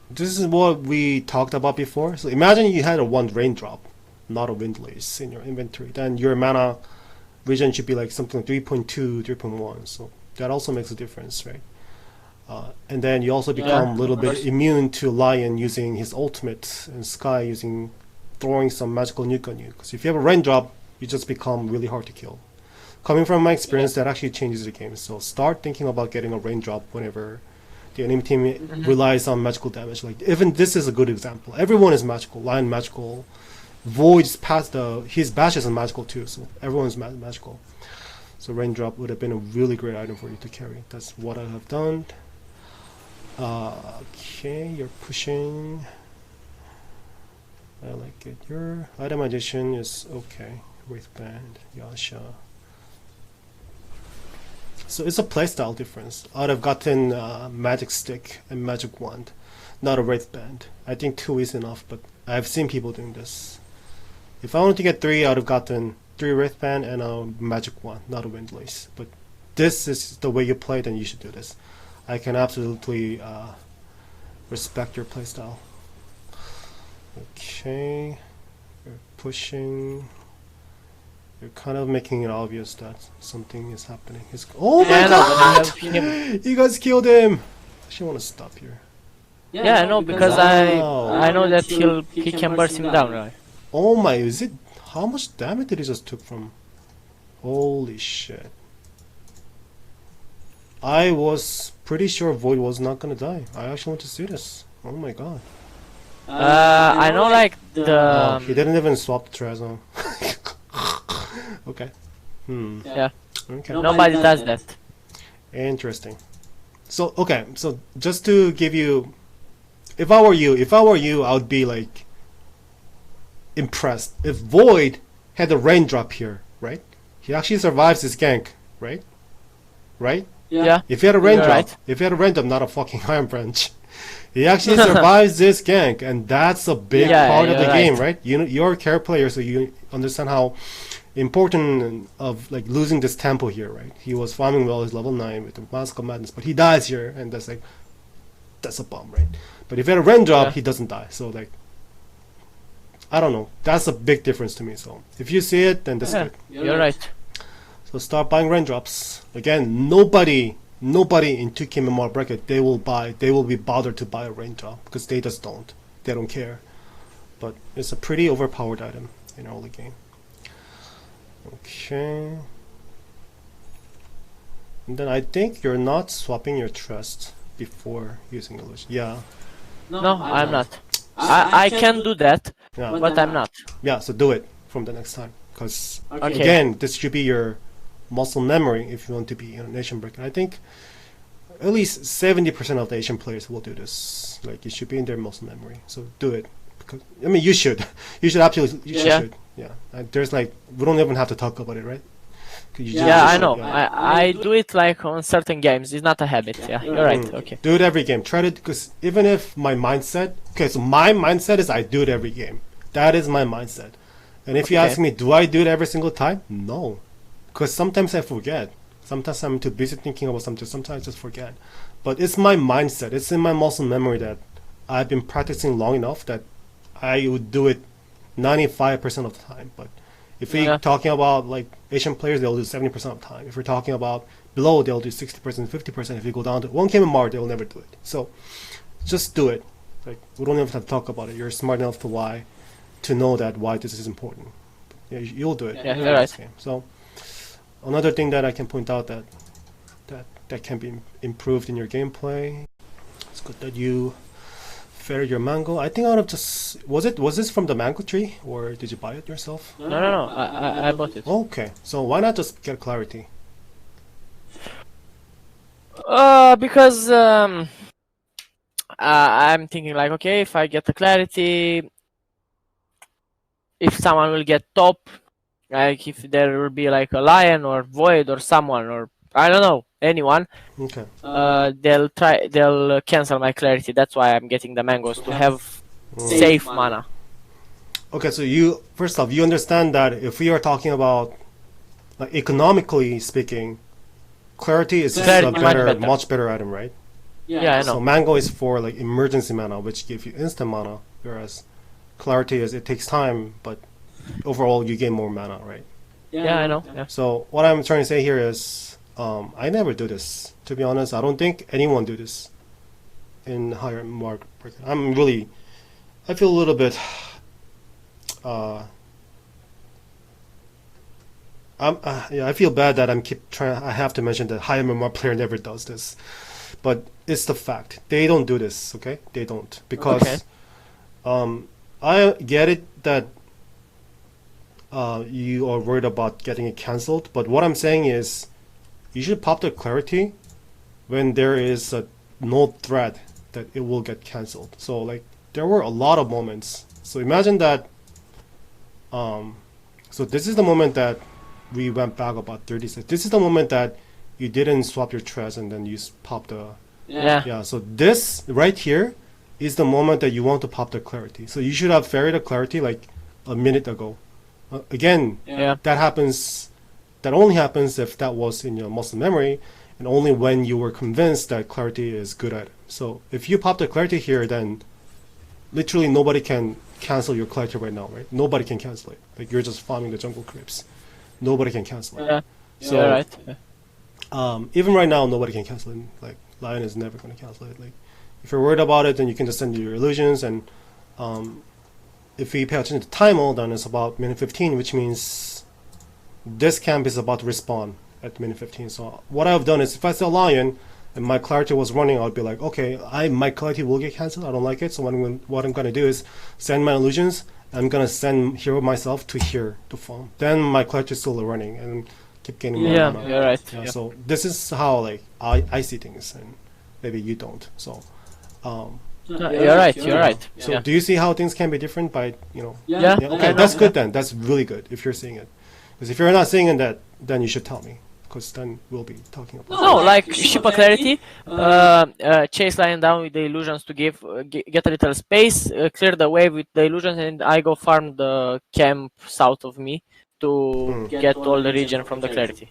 this is what we talked about before. So imagine you had a one raindrop, not a windlace in your inventory. Then your mana regen should be like something like 3.2, 3.1. So that also makes a difference, right? And then you also Yeah, become a little of bit course. immune to Lion using his ultimate and Sky using throwing some magical nuke on you. Because if you have a raindrop, you just become really hard to kill. Coming from my Yeah. experience, that actually changes the game. So start thinking about getting a raindrop whenever the enemy team Hmm. relies on magical damage. Like even this is a good example. Everyone is magical. Lion magical. Void's past the his bash is magical too. So everyone's magical. So raindrop would have been a really great item for you to carry. That's what I have done. Okay, you're pushing. I like it. Your item addition is okay. Wristband, Yasha. So it's a playstyle difference. I'd have gotten magic stick and magic wand, not a wristband. I think two is enough, but I've seen people doing this. If I wanted to get three, I'd have gotten three wristband and a magic wand, not a windlace. But this is the way you play, then you should do this. I can absolutely respect your playstyle. Okay, you're pushing. You're kind of making it obvious that something is happening. Oh my Yeah, no, but I have him. god! You guys killed him! I actually want to stop here. Yeah, I know because I Wow! know that he can burst him down, right? Oh my, is it. How much damage did he just took from. Holy shit. I was pretty sure Void was not gonna die. I actually want to see this. Oh my god. I know like the Oh, he didn't even swap the Trezor. Okay. yeah. Okay. Nobody does that. Interesting. So okay, so just to give you, if I were you, I would be like impressed. If Void had a raindrop here, right? He actually survives his gank, right? Right? Yeah, If he had a you're raindrop, right. if he had a raindrop, not a fucking iron branch, he actually survives this gank, and that's a big Yeah, part of the you're game, right. right? You know, you're a care player, so you understand how important of like losing this tempo here, right? He was farming well, he's level 9 with the Mask of Madness, but he dies here, and that's a bum, right? But if he had a raindrop, Yeah, he doesn't die. So like I don't know, that's a big difference to me. So if you see it, then that's yeah, good. you're right. So start buying raindrops. Again, nobody in 2K MMR bracket they will be bothered to buy a raindrop because they just don't. They don't care. But it's a pretty overpowered item in early game. Okay. And then I think you're not swapping your trust before using illusion. Yeah. No, I'm not. I can do that, Yeah. but I'm not. Yeah, so do it from the next time. Because Okay. again, this should be your muscle memory if you want to be in an Asian bracket. I think at least 70% of the Asian players will do this. Like it should be in their muscle memory. So do it. Because I mean, you should. You should absolutely. You Yeah. should. Yeah. There's like we don't even have to talk about it, right? 'Cause Yeah, I should, know. yeah. I do it like on certain games. It's not a habit. Yeah, you're right. Okay. Do it every game. Try to because even if my mindset. Okay, so my mindset is I do it every game. That is my mindset. And if you Okay. ask me, do I do it every single time? No, because sometimes I forget. Sometimes I'm too busy thinking about something. Sometimes I just forget. But it's my mindset. It's in my muscle memory that I've been practicing long enough that I would do it 95% of the time. But if we're Yeah. talking about like Asian players, they'll do 70% of the time. If we're talking about below, they'll do 60%, 50%. If you go down to 1 KMR, they'll never do it. So just do it. Like we don't even have to talk about it. You're smart enough to know that why this is important. Yeah, you'll do it. Yeah, you're right. Okay. So another thing that I can point out that can be improved in your gameplay. It's good that you ferried your mango. I think out of just was this from the mango tree or did you buy it yourself? No, no, no. I bought it. Okay, so why not just get clarity? Because I'm thinking like, okay, if I get the clarity, if someone will get top, like if there will be like a lion or void or someone or I don't know anyone, Okay. they'll cancel my clarity. That's why I'm getting the mangoes to have safe mana. Okay, so you first off you understand that if we are talking about like economically speaking, clarity is just Clarity a much better, better. much better item, right? Yeah, I So know. mango is for like emergency mana, which give you instant mana, whereas clarity is it takes time, but overall you gain more mana, right? Yeah, I know. Yeah. So what I'm trying to say here is, I never do this. To be honest, I don't think anyone do this in higher market. I feel a little bit, uh, I feel bad that I'm keep trying. I have to mention that higher MMR player never does this, but it's the fact they don't do this. Okay, they don't because, Okay. I get it that you are worried about getting it cancelled, but what I'm saying is you should pop the clarity when there is no threat that it will get cancelled. So like there were a lot of moments. So imagine that. So this is the moment that we went back about 30 seconds. This is the moment that you didn't swap your threads and then you pop the Yeah. So this right here is the moment that you want to pop the clarity. So you should have ferried the clarity like a minute ago. Again, Yeah. that happens. That only happens if that was in your muscle memory, and only when you were convinced that clarity is good at it. So if you pop the clarity here, then literally nobody can cancel your clarity right now, right? Nobody can cancel it. Like you're just farming the jungle creeps. Nobody can cancel it. Yeah. So You're right. Yeah. even right now, nobody can cancel it. Like Lion is never going to cancel it. Like if you're worried about it, then you can just send your illusions. And if we pay attention to timer, then it's about minute 15, which means this camp is about to respawn at minute 15. So what I've done is if I saw Lion and my clarity was running, I'd be like, okay, my clarity will get cancelled. I don't like it. So what I'm going to do is send my illusions. I'm going to send hero myself to here to farm. Then my clarity is still running and keep getting more Yeah, mana. you're right. Yeah, Yeah. so this is how like I see things, and maybe you don't. So No, you're right. You're right. so Yeah. do you see how things can be different by Yeah. yeah, okay, I know. that's good then. That's really good if you're seeing it. Because if you're not seeing it, then you should tell me. Because then we'll be talking about No, like Shippa Clarity, chase Lion down with the illusions to get a little space, clear the way with the illusions, and I go farm the camp south of me to get all the region from the Clarity.